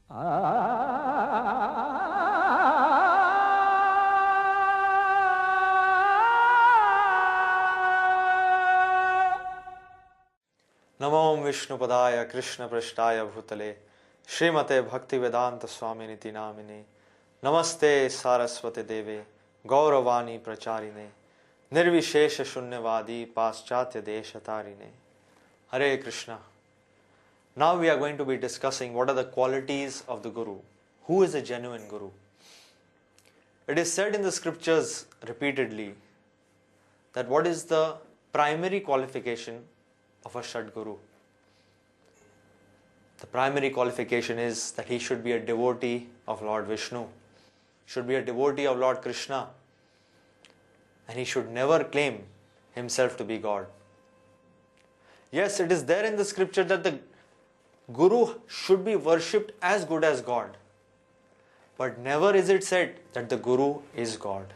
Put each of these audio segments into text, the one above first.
नमो विष्णुपदाय कृष्ण पृष्ठाय भूतले श्रीमते भक्ति वेदांत स्वामी निति नामिने नमस्ते सारस्वती देवे गौरवाणी प्रचारिणे निर्विशेष शून्यवादी पाश्चात्य देश तारिणे. Hare Krishna. Now we are going to be discussing what are the qualities of the Guru. Who is a genuine Guru? It is said in the scriptures repeatedly that what is the primary qualification of a Shadguru? The primary qualification is that he should be a devotee of Lord Vishnu, should be a devotee of Lord Krishna, and he should never claim himself to be God. Yes, it is there in the scripture that the Guru should be worshipped as good as God, but never is it said that the Guru is God.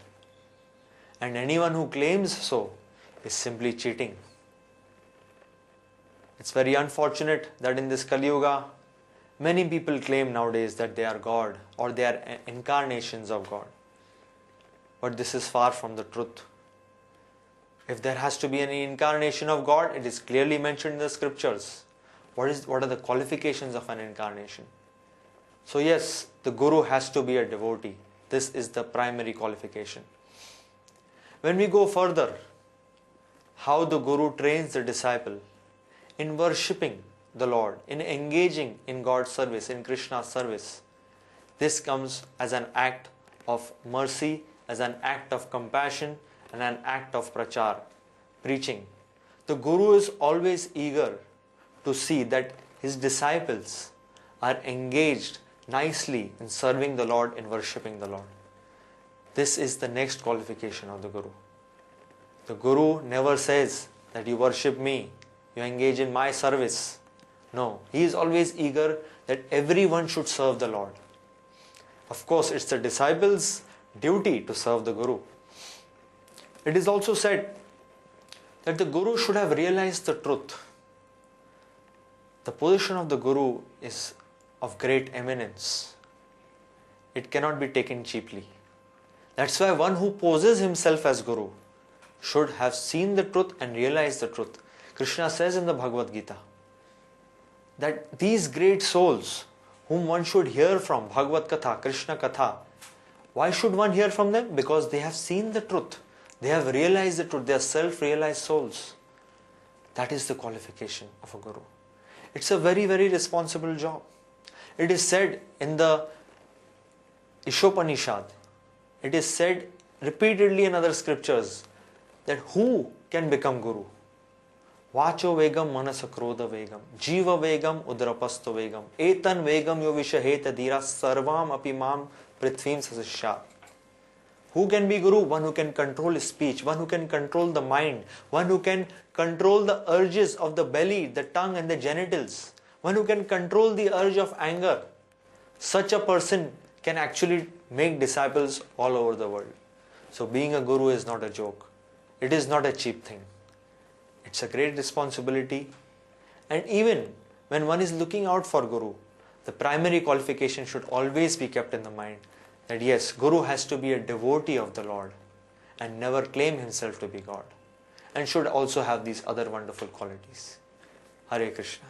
And anyone who claims so is simply cheating. It's very unfortunate that in this Kali Yuga, many people claim nowadays that they are God or they are incarnations of God. But this is far from the truth. If there has to be any incarnation of God, it is clearly mentioned in the scriptures. What are the qualifications of an incarnation? So yes, the Guru has to be a devotee. This is the primary qualification. When we go further, how the Guru trains the disciple in worshipping the Lord, in engaging in God's service, in Krishna's service. This comes as an act of mercy, as an act of compassion, and an act of prachar, preaching. The Guru is always eager to see that his disciples are engaged nicely in serving the Lord, in worshipping the Lord. This is the next qualification of the Guru. The Guru never says that you worship me, you engage in my service. No, he is always eager that everyone should serve the Lord. Of course, it's the disciples' duty to serve the Guru. It is also said that the Guru should have realized the truth. The position of the Guru is of great eminence. It cannot be taken cheaply. That's why one who poses himself as Guru should have seen the truth and realized the truth. Krishna says in the Bhagavad Gita that these great souls whom one should hear from, Bhagavad Katha, Krishna Katha, why should one hear from them? Because they have seen the truth. They have realized the truth. They are self-realized souls. That is the qualification of a Guru. It's a very, very responsible job. It is said in the Ishopanishad, it is said repeatedly in other scriptures that who can become Guru? Vacho vegam manasa krodha vegam, jiva vegam udrapasto vegam, etan vegam yo vishaheta dhira sarvam apimam prithvim sasishyat. Who can be Guru? One who can control his speech, one who can control the mind, one who can control the urges of the belly, the tongue and the genitals, one who can control the urge of anger. Such a person can actually make disciples all over the world. So being a Guru is not a joke. It is not a cheap thing. It's a great responsibility. And even when one is looking out for Guru, the primary qualification should always be kept in the mind that yes, Guru has to be a devotee of the Lord and never claim himself to be God, and should also have these other wonderful qualities. Hare Krishna.